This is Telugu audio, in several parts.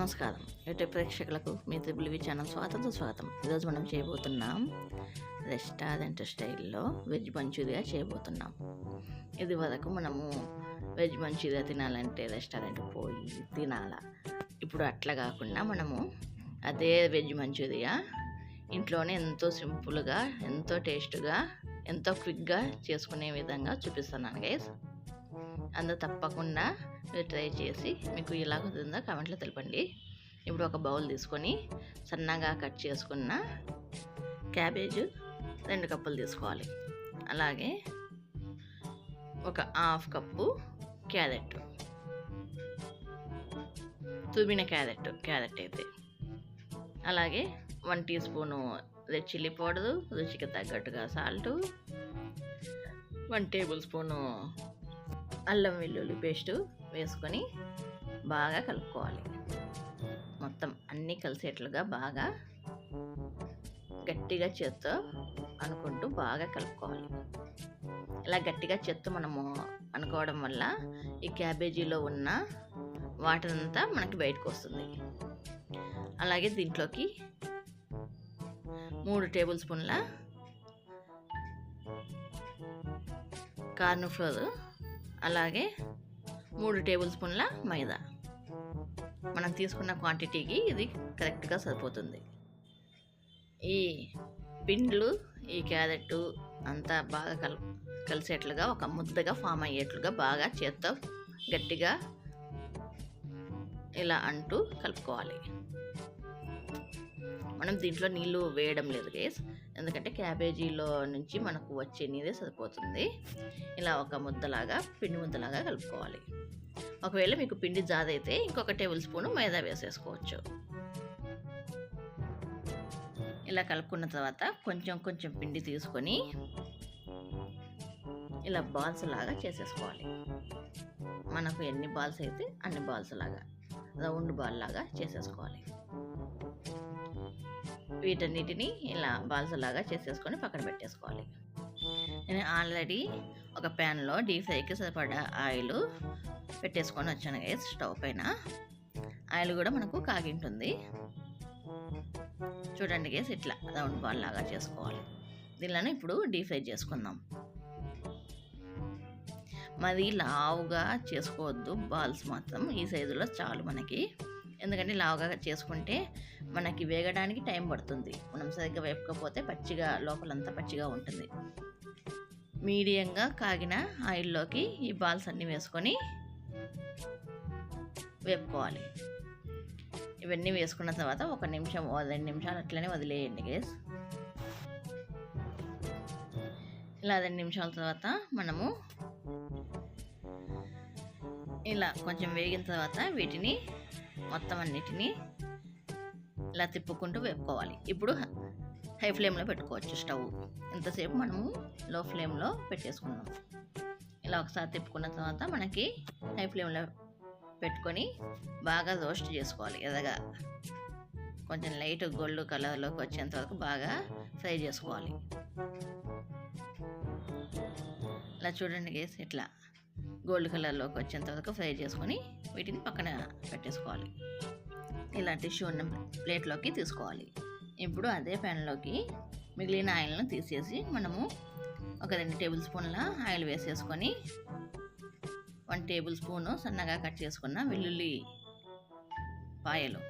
నమస్కారం యూట్యూబ్ ప్రేక్షకులకు మీ త్రిబుల్వి ఛానల్ స్వాగతం. ఈరోజు మనం చేయబోతున్నాం రెస్టారెంట్ స్టైల్లో వెజ్ మంచూరియా చేయబోతున్నాం. ఇది వరకు మనము వెజ్ మంచూరియా తినాలంటే రెస్టారెంట్ పోయి తినాలా. ఇప్పుడు అట్లా కాకుండా మనము అదే వెజ్ మంచూరియా ఇంట్లోనే ఎంతో సింపుల్గా, ఎంతో టేస్ట్గా, ఎంతో క్విక్గా చేసుకునే విధంగా చూపిస్తున్నాను గైస్. అందరూ తప్పకుండా మీరు ట్రై చేసి మీకు ఎలా కుదిరిందో కామెంట్లో తెలపండి. ఇప్పుడు ఒక బౌల్ తీసుకొని సన్నగా కట్ చేసుకున్న క్యాబేజ్ 2 కప్పులు తీసుకోవాలి. అలాగే ఒక హాఫ్ కప్పు క్యారెట్, తురిమిన క్యారెట్ అయితే, అలాగే 1 teaspoon red chilli powder, రుచికి తగ్గట్టుగా సాల్టు, 1 టేబుల్ స్పూను అల్లం వెల్లుల్లి పేస్టు వేసుకొని బాగా కలుపుకోవాలి. మొత్తం అన్నీ కలిసేట్లుగా బాగా గట్టిగా చేత్తో అనుకుంటూ బాగా కలుపుకోవాలి. ఇలా గట్టిగా చేత్తో మనము అనుకోవడం వల్ల ఈ క్యాబేజీలో ఉన్న వాటర్ అంతా మనకి బయటకు వస్తుంది. అలాగే దీంట్లోకి 3 టేబుల్ స్పూన్ల కార్న్ ఫ్లోర్, అలాగే 3 టేబుల్ స్పూన్ల మైదా. మనం తీసుకున్న క్వాంటిటీకి ఇది కరెక్ట్గా సరిపోతుంది. ఈ పిండ్లు, ఈ క్యారెట్ అంతా బాగా కలిసేట్లుగా ఒక ముద్దగా ఫామ్ అయ్యేట్లుగా బాగా చేత్తో గట్టిగా ఇలా అంటూ కలుపుకోవాలి. మనం దీంట్లో నీళ్ళు వేయడం లేదు గైస్, ఎందుకంటే క్యాబేజీలో నుంచి మనకు వచ్చే నీరే సరిపోతుంది. ఇలా ఒక ముద్దలాగా, పిండి ముద్దలాగా కలుపుకోవాలి. ఒకవేళ మీకు పిండి జాదైతే ఇంకొక టేబుల్ స్పూను మైదా వేసేసుకోవచ్చు. ఇలా కలుపుకున్న తర్వాత కొంచెం పిండి తీసుకొని ఇలా బాల్స్ లాగా చేసేసుకోవాలి. మనకు ఎన్ని బాల్స్ అయితే అన్ని బాల్స్ లాగా, రౌండ్ బాల్ లాగా చేసేసుకోవాలి. వీటన్నిటిని ఇలా బాల్స్ లాగా చేసేసుకొని పక్కన పెట్టేసుకోవాలి. నేను ఆల్రెడీ ఒక ప్యాన్లో డీప్ ఫ్రైకి సరిపడా ఆయిల్ పెట్టేసుకొని వచ్చాను గైస్. స్టవ్ పైన ఆయిల్ కూడా మనకు కాగి ఉంటుంది. చూడండి గైస్, ఇట్లా రౌండ్ బాల్ లాగా చేసుకోవాలి. దీనిలో ఇప్పుడు డీప్ ఫ్రై చేసుకుందాం. మరి లావుగా చేసుకోవద్దు, బాల్స్ మాత్రం ఈ సైజులో చాలు మనకి. ఎందుకంటే లావుగా చేసుకుంటే మనకి వేగడానికి టైం పడుతుంది. మనం సరిగ్గా వేపకపోతే పచ్చిగా, లోపలంతా పచ్చిగా ఉంటుంది. మీడియంగా కాగిన ఆయిల్లోకి ఈ బాల్స్ అన్నీ వేసుకొని వేపుకోవాలి. ఇవన్నీ వేసుకున్న తర్వాత 1 నిమిషం, 2 నిమిషాలు అట్లనే వదిలేయండి గైస్. ఇలా 2 నిమిషాల తర్వాత మనము ఇలా కొంచెం వేగిన తర్వాత వీటిని మొత్తం అన్నిటినీ ఇలా తిప్పుకుంటూ వేపుకోవాలి. ఇప్పుడు హై ఫ్లేమ్లో పెట్టుకోవచ్చు స్టవ్. ఇంతసేపు మనము లో ఫ్లేమ్లో పెట్టేసుకున్నాం. ఇలా ఒకసారి తిప్పుకున్న తర్వాత మనకి హై ఫ్లేమ్లో పెట్టుకొని బాగా రోస్ట్ చేసుకోవాలి. ఎదగా కొంచెం లైట్ గోల్డ్ కలర్లోకి వచ్చేంత వరకు బాగా ఫ్రై చేసుకోవాలి. ఇలా చూడండి గైస్, ఇట్లా గోల్డ్ కలర్లోకి వచ్చేంత వరకు ఫ్రై చేసుకొని వీటిని పక్కన పెట్టేసుకోవాలి. ఇలా టిష్యూ ఉన్న ప్లేట్లోకి తీసుకోవాలి. ఇప్పుడు అదే ప్యాన్లోకి మిగిలిన ఆయిల్ను తీసేసి మనము ఒక 2 టేబుల్ స్పూన్ల ఆయిల్ వేసేసుకొని 1 టేబుల్ స్పూను సన్నగా కట్ చేసుకున్న వెల్లుల్లి పాయలు,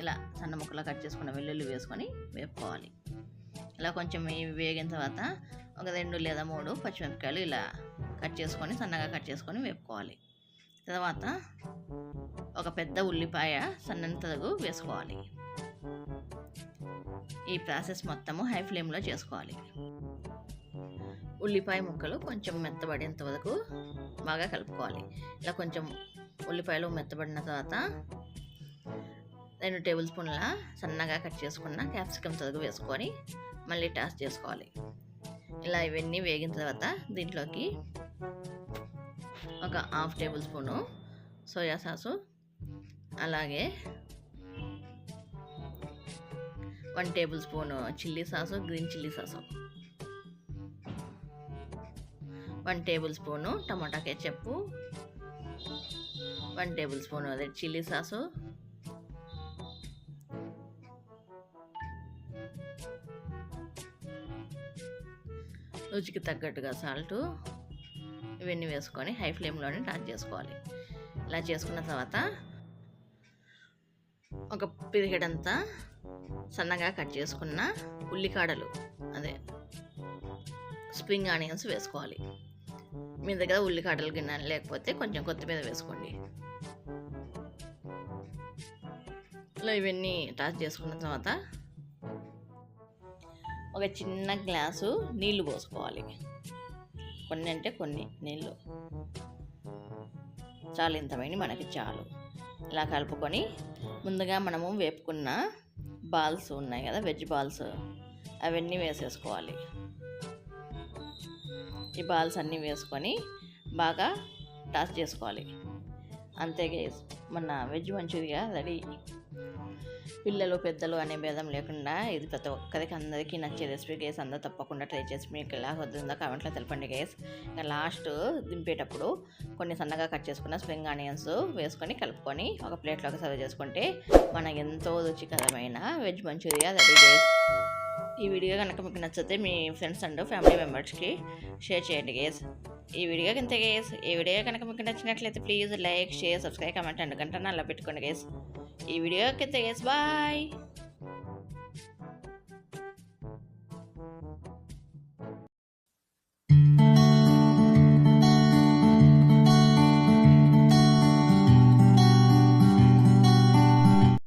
ఇలా సన్న ముక్కలు కట్ చేసుకున్న వెల్లుల్లి వేసుకొని వేపుకోవాలి. ఇలా కొంచెం వేగిన తర్వాత ఒక 2 లేదా 3 పచ్చిమిరపకాయలు ఇలా కట్ చేసుకొని సన్నగా కట్ చేసుకొని వేపుకోవాలి. తర్వాత ఒక పెద్ద ఉల్లిపాయ సన్నని తరుగు వేసుకోవాలి. ఈ ప్రాసెస్ మొత్తము హై ఫ్లేమ్లో చేసుకోవాలి. ఉల్లిపాయ ముక్కలు కొంచెం మెత్తబడేంత వరకు బాగా కలుపుకోవాలి. ఇలా కొంచెం ఉల్లిపాయలు మెత్తబడిన తర్వాత 2 టేబుల్ స్పూన్ల సన్నగా కట్ చేసుకున్న క్యాప్సికమ్ తరుగు వేసుకొని మళ్ళీ టాస్ చేసుకోవాలి. ఇలా ఇవన్నీ వేగిన తర్వాత దీంట్లోకి ఒక half tablespoon soya sauce, అలాగే 1 tablespoon chilli sauce, green chilli sauce, 1 tablespoon tomato ketchup, 1 tablespoon red chilli sauce, రుచికి తగ్గట్టుగా సాల్టు ఇవన్నీ వేసుకొని హై ఫ్లేమ్లోనే టాస్ చేసుకోవాలి. ఇలా చేసుకున్న తర్వాత ఒక పిరిగెడంతా సన్నగా కట్ చేసుకున్న ఉల్లికాడలు, అదే స్ప్రింగ్ ఆనియన్స్ వేసుకోవాలి. మీ దగ్గర ఉల్లికాడలు గిన్నె లేకపోతే కొంచెం కొత్తిమీర వేసుకోండి. ఇలా ఇవన్నీ టాస్ చేసుకున్న తర్వాత ఒక చిన్న గ్లాసు నీళ్లు పోసుకోవాలి. కొన్ని అంటే కొన్ని నీళ్ళు చాలు, ఇంతమైన మనకి చాలు. ఇలా కలుపుకొని ముందుగా మనము వేపుకున్న బాల్స్ ఉన్నాయి కదా, వెజ్ బాల్స్, అవన్నీ వేసేసుకోవాలి. ఈ బాల్స్ అన్నీ వేసుకొని బాగా టాస్ చేసుకోవాలి. అంతే గైస్, మన వెజ్ మంచూరియా రెడీ. పిల్లలు పెద్దలు అనే భేదం లేకుండా ఇది ప్రతి ఒక్కరికి అందరికీ నచ్చే రెసిపీ గైస్. అందరూ తప్పకుండా ట్రై చేసి మీకు ఎలా వద్దుందో కామెంట్లో తెలపండి గైస్. ఇంకా లాస్ట్ దింపేటప్పుడు కొన్ని సన్నగా కట్ చేసుకున్న స్ప్రింగ్ ఆనియన్స్ వేసుకొని కలుపుకొని ఒక ప్లేట్లోకి సర్వ్ చేసుకుంటే మన ఎంతో రుచికరమైన వెజ్ మంచూరియా రెడీ గైస్. ఈ వీడియో కనుక మీకు నచ్చితే మీ ఫ్రెండ్స్ అండ్ ఫ్యామిలీ మెంబర్స్కి షేర్ చేయండి గైస్. ఈ వీడియో కింద గైస్, ఈ వీడియో కనుక మీకు నచ్చినట్లయితే please like, share, subscribe, comment and గంట అలా పెట్టుకోండి గైస్. ఈ వీడియో కింద గైస్, బాయ్.